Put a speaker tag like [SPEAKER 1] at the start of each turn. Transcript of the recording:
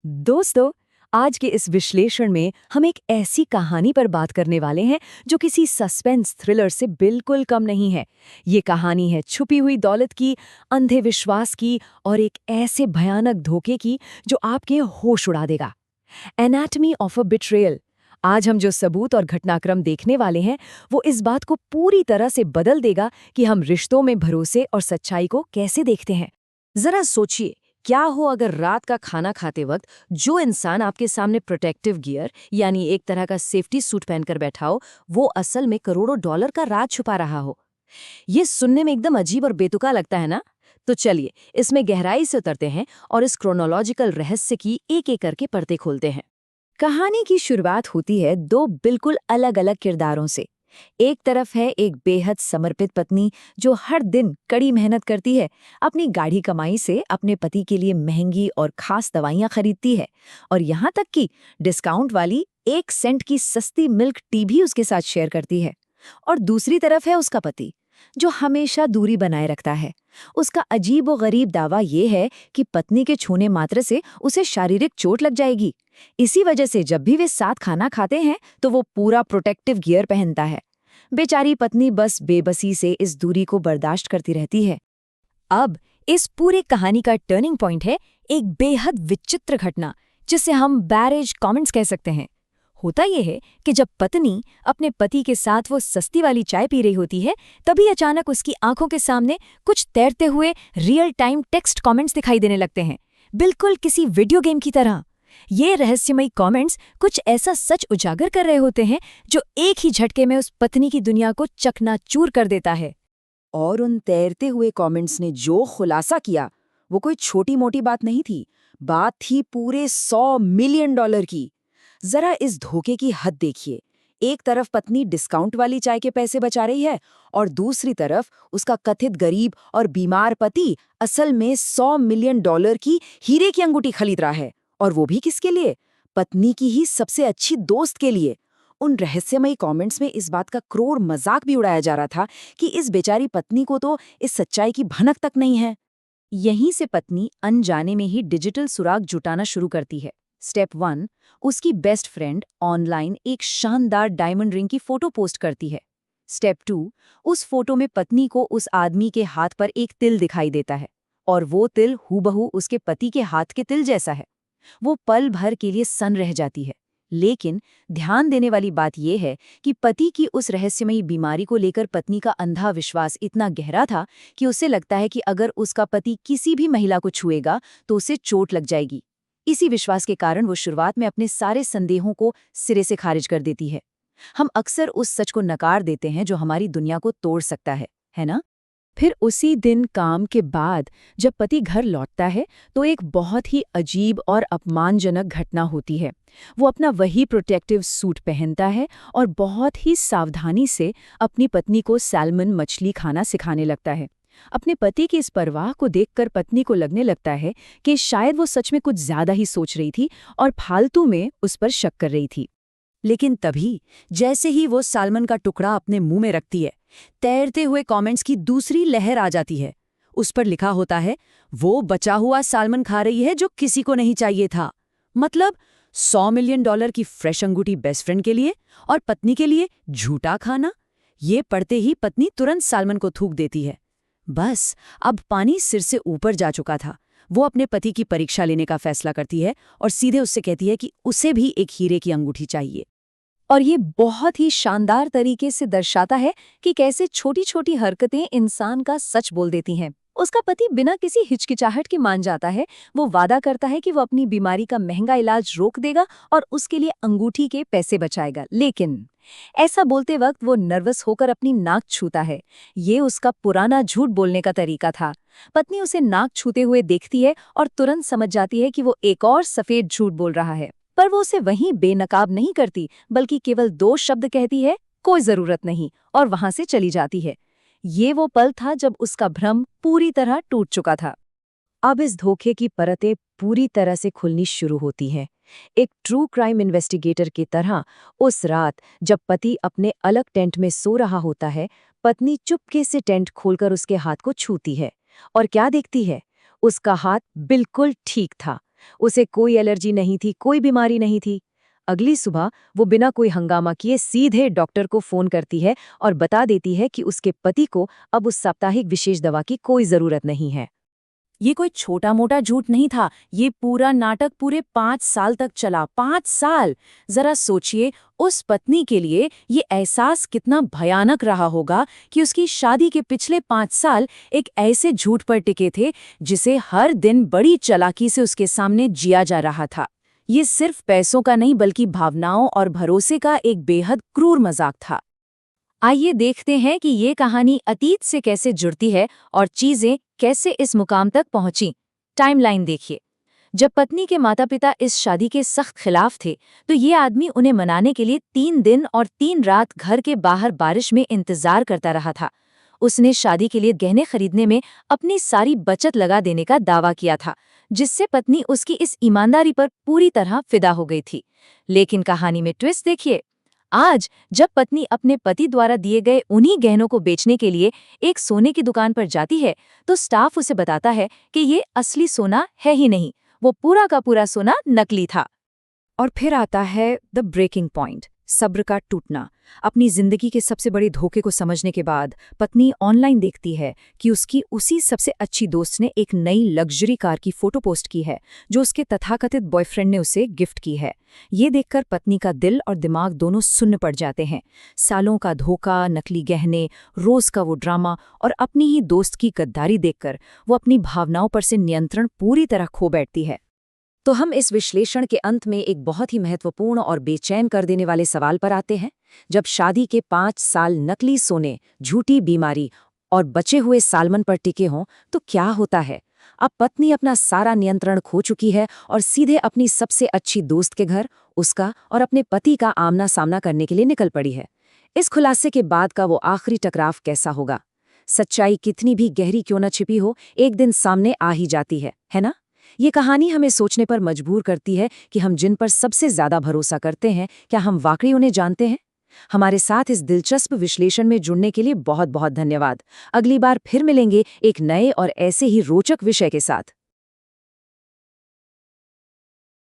[SPEAKER 1] दोस्तों, आज के इस विश्लेषण में हम एक ऐसी कहानी पर बात करने वाले हैं जो किसी सस्पेंस थ्रिलर से बिल्कुल कम नहीं है। ये कहानी है छुपी हुई दौलत की, अंधे विश्वास की और एक ऐसे भयानक धोखे की जो आपके होश उड़ा देगा। Anatomy of a betrayal. आज हम जो सबूत और घटनाक्रम देखने वाले हैं वो इस बात को पूरी तरह से बदल देगा कि हम रिश्तों में भरोसे और सच्चाई को कैसे देखते हैं। जरा सोचिए, क्या हो अगर रात का खाना खाते वक्त जो इंसान आपके सामने प्रोटेक्टिव गियर यानी एक तरह का सेफ्टी सूट पहनकर बैठा हो, वो असल में करोड़ों डॉलर का राज छुपा रहा हो। ये सुनने में एकदम अजीब और बेतुका लगता है ना? तो चलिए इसमें गहराई से उतरते हैं और इस क्रोनोलॉजिकल रहस्य की एक-एक करके परतें खोलते हैं। कहानी की शुरुआत होती है दो बिल्कुल अलग-अलग किरदारों से। एक तरफ है एक बेहद समर्पित पत्नी जो हर दिन कड़ी मेहनत करती है, अपनी गाढ़ी कमाई से अपने पति के लिए महंगी और खास दवाइयां खरीदती है और यहाँ तक कि डिस्काउंट वाली 1 सेंट की सस्ती मिल्क टी भी उसके साथ शेयर करती है। और दूसरी तरफ है उसका पति जो हमेशा दूरी बनाए रखता है। उसका अजीब व गरीब दावा ये है कि पत्नी के छूने मात्र से उसे शारीरिक चोट लग जाएगी। इसी वजह से जब भी वे साथ खाना खाते हैं तो वो पूरा प्रोटेक्टिव गियर पहनता है। बेचारी पत्नी बस बेबसी से इस दूरी को बर्दाश्त करती रहती है। अब इस पूरी कहानी का टर्निंग पॉइंट है एक बेहद विचित्र घटना जिसे हम बैरेज कमेंट्स कह सकते हैं। होता यह है कि जब पत्नी अपने पति के साथ वो सस्ती वाली चाय पी रही होती है, तभी अचानक उसकी आंखों के सामने कुछ तैरते हुए रियल टाइम टेक्स्ट कमेंट्स दिखाई देने लगते हैं, बिल्कुल किसी वीडियो गेम की तरह। ये रहस्यमयी कमेंट्स कुछ ऐसा सच उजागर कर रहे होते हैं जो एक ही झटके में उस पत्नी की दुनिया को चकनाचूर कर देता है। और उन तैरते हुए कमेंट्स ने जो खुलासा किया वो कोई छोटी मोटी बात नहीं थी, बात थी पूरे $100 मिलियन की। जरा इस धोखे की हद देखिए। एक तरफ पत्नी डिस्काउंट वाली चाय के पैसे बचा रही है और दूसरी तरफ उसका कथित गरीब और बीमार पति असल में $100 मिलियन की हीरे की अंगूठी खरीद रहा है। और वो भी किसके लिए? पत्नी की ही सबसे अच्छी दोस्त के लिए। उन रहस्यमयी कमेंट्स में इस बात का क्रूर मजाक भी उड़ाया जा रहा था कि इस बेचारी पत्नी को तो इस सच्चाई की भनक तक नहीं है। यहीं से पत्नी अनजाने में ही डिजिटल सुराग जुटाना शुरू करती है। स्टेप 1, उसकी बेस्ट फ्रेंड ऑनलाइन एक शानदार डायमंड रिंग की फोटो पोस्ट करती है। स्टेप 2, उस फोटो में पत्नी को उस आदमी के हाथ पर एक तिल दिखाई देता है और वो तिल हूबहू उसके पति के हाथ के तिल जैसा है। वो पल भर के लिए सन्न रह जाती है। लेकिन ध्यान देने वाली बात यह है कि पति की उस रहस्यमयी बीमारी को लेकर पत्नी का अंधा विश्वास इतना गहरा था कि उसे लगता है कि अगर उसका पति किसी भी महिला को छुएगा तो उसे चोट लग जाएगी। इसी विश्वास के कारण वो शुरुआत में अपने सारे संदेहों को सिरे से खारिज कर देती है। हम अक्सर उस सच को नकार देते हैं जो हमारी दुनिया को तोड़ सकता है ना? फिर उसी दिन काम के बाद जब पति घर लौटता है तो एक बहुत ही अजीब और अपमानजनक घटना होती है। वो अपना वही प्रोटेक्टिव सूट पहनता है और बहुत ही सावधानी से अपनी पत्नी को सैल्मन मछली खाना सिखाने लगता है। अपने पति की इस परवाह को देखकर पत्नी को लगने लगता है कि शायद वो सच में कुछ ज्यादा ही सोच रही थी और फालतू में उस पर शक कर रही थी। लेकिन तभी जैसे ही वो सालमन का टुकड़ा अपने मुंह में रखती है, तैरते हुए कमेंट्स की दूसरी लहर आ जाती है। उस पर लिखा होता है, वो बचा हुआ सालमन खा रही है जो किसी को नहीं चाहिए था। मतलब $100 मिलियन की फ्रेश अंगूठी बेस्ट फ्रेंड के लिए और पत्नी के लिए झूठा खाना। ये पढ़ते ही पत्नी तुरंत सालमन को थूक देती है। बस अब पानी सिर से ऊपर जा चुका था। वो अपने पति की परीक्षा लेने का फैसला करती है और सीधे उससे कहती है कि उसे भी एक हीरे की अंगूठी चाहिए। और ये बहुत ही शानदार तरीके से दर्शाता है कि कैसे छोटी छोटी हरकतें इंसान का सच बोल देती हैं। उसका पति बिना किसी हिचकिचाहट के मान जाता है। वो वादा करता है कि वो अपनी बीमारी का महंगा इलाज रोक देगा और उसके लिए अंगूठी के पैसे बचाएगा। लेकिन ऐसा बोलते वक्त वो नर्वस होकर अपनी नाक छूता है। ये उसका पुराना झूठ बोलने का तरीका था। पत्नी उसे नाक छूते हुए देखती है और तुरंत समझ जाती है कि वो एक और सफेद झूठ बोल रहा है। पर वो उसे वहीं बेनकाब नहीं करती, बल्कि केवल 2 शब्द कहती है, कोई जरूरत नहीं, और वहां से चली जाती है। ये वो पल था जब उसका भ्रम पूरी तरह टूट चुका था। अब इस धोखे की परतें पूरी तरह से खुलनी शुरू होती हैं। एक ट्रू क्राइम इन्वेस्टिगेटर की तरह उस रात जब पति अपने अलग टेंट में सो रहा होता है, पत्नी चुपके से टेंट खोलकर उसके हाथ को छूती है। और क्या देखती है? उसका हाथ बिल्कुल ठीक था। उसे कोई एलर्जी नहीं थी, कोई बीमारी नहीं थी। अगली सुबह वो बिना कोई हंगामा किए सीधे डॉक्टर को फोन करती है और बता देती है कि उसके पति को अब उस साप्ताहिक विशेष दवा की कोई जरूरत नहीं है।
[SPEAKER 2] ये कोई छोटा मोटा झूठ नहीं था, ये पूरा नाटक पूरे 5 साल तक चला। 5 साल! जरा सोचिए, उस पत्नी के लिए ये एहसास कितना भयानक रहा होगा कि उसकी शादी के पिछले 5 साल एक ऐसे झूठ पर टिके थे जिसे हर दिन बड़ी चालाकी से उसके सामने जिया जा रहा था। ये सिर्फ पैसों का नहीं बल्कि भावनाओं और भरोसे का एक बेहद क्रूर मजाक था। आइए देखते हैं कि ये कहानी अतीत से कैसे जुड़ती है और चीजें कैसे इस मुकाम तक पहुंची। टाइमलाइन देखिए। जब पत्नी के माता-पिता इस शादी के सख्त खिलाफ थे, तो ये आदमी उन्हें मनाने के लिए 3 दिन और 3 रात घर के बाहर बारिश में इंतजार करता रहा था। उसने शादी के लिए गहने खरीदने में अपनी सारी बचत लगा देने का दावा किया था, जिससे पत्नी उसकी इस ईमानदारी पर पूरी तरह फिदा हो गई थी। लेकिन कहानी में ट्विस्ट देखिए। आज जब पत्नी अपने पति द्वारा दिए गए उन्हीं गहनों को बेचने के लिए एक सोने की दुकान पर जाती है, तो स्टाफ उसे बताता है कि ये असली सोना है ही नहीं, वो पूरा का पूरा सोना नकली था।
[SPEAKER 1] और फिर आता है द ब्रेकिंग पॉइंट, सब्र का टूटना। अपनी जिंदगी के सबसे बड़े धोखे को समझने के बाद पत्नी ऑनलाइन देखती है कि उसकी उसी सबसे अच्छी दोस्त ने एक नई लग्जरी कार की फोटो पोस्ट की है, जो उसके तथाकथित बॉयफ्रेंड ने उसे गिफ्ट की है। ये देखकर पत्नी का दिल और दिमाग दोनों सुन्न पड़ जाते हैं। सालों का धोखा, नकली गहने, रोज का वो ड्रामा और अपनी ही दोस्त की गद्दारी देखकर वो अपनी भावनाओं पर से नियंत्रण पूरी तरह खो बैठती है। तो हम इस विश्लेषण के अंत में एक बहुत ही महत्वपूर्ण और बेचैन कर देने वाले सवाल पर आते हैं। जब शादी के 5 साल नकली सोने, झूठी बीमारी और बचे हुए सालमन पर टिके हों, तो क्या होता है? अब पत्नी अपना सारा नियंत्रण खो चुकी है और सीधे अपनी सबसे अच्छी दोस्त के घर, उसका और अपने पति का आमना सामना करने के लिए निकल पड़ी है। इस खुलासे के बाद का वो आखिरी टकराव कैसा होगा? सच्चाई कितनी भी गहरी क्यों न छिपी हो, एक दिन सामने आ ही जाती है ना? ये कहानी हमें सोचने पर मजबूर करती है कि हम जिन पर सबसे ज्यादा भरोसा करते हैं, क्या हम वाकई उन्हें जानते हैं? हमारे साथ इस दिलचस्प विश्लेषण में जुड़ने के लिए बहुत बहुत धन्यवाद। अगली बार फिर मिलेंगे एक नए और ऐसे ही रोचक विषय के साथ।